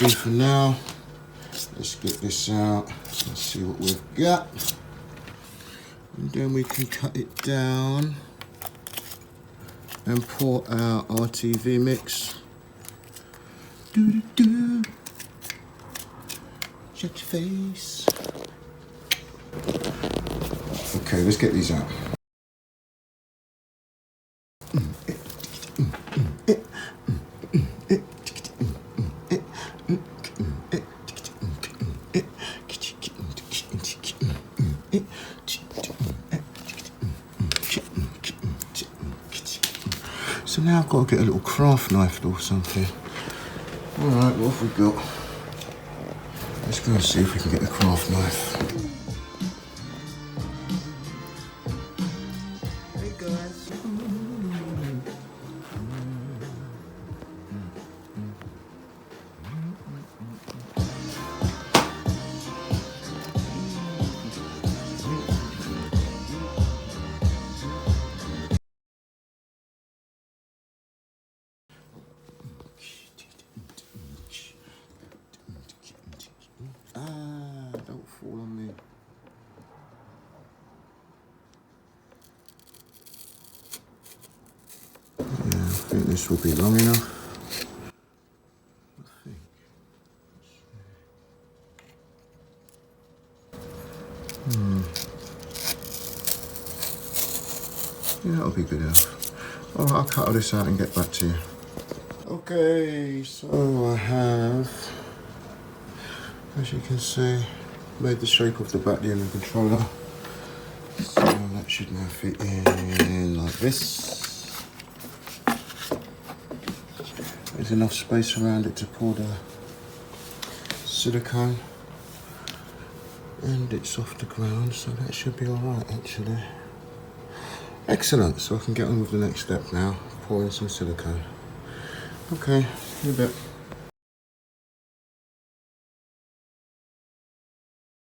be for now. Let's get this out. Let's see what we've got. And then we can cut it down and pour our RTV mix. Doo-doo-doo. Shut your face. Okay, let's get these out. So now I've got to get a little craft knife or something. Alright, what have we got? Let's go and see if we can get a craft knife. Hey guys. Don't fall on me. Yeah, I think this will be long enough. Yeah, that'll be good enough. Alright, I'll cut all this out and get back to you. Okay, so I have, as you can see, made the shape of the battery and the controller. So that should now fit in like this. There's enough space around it to pour the silicone. And it's off the ground, so that should be alright actually. Excellent, so I can get on with the next step now, pouring some silicone. Okay, in a bit.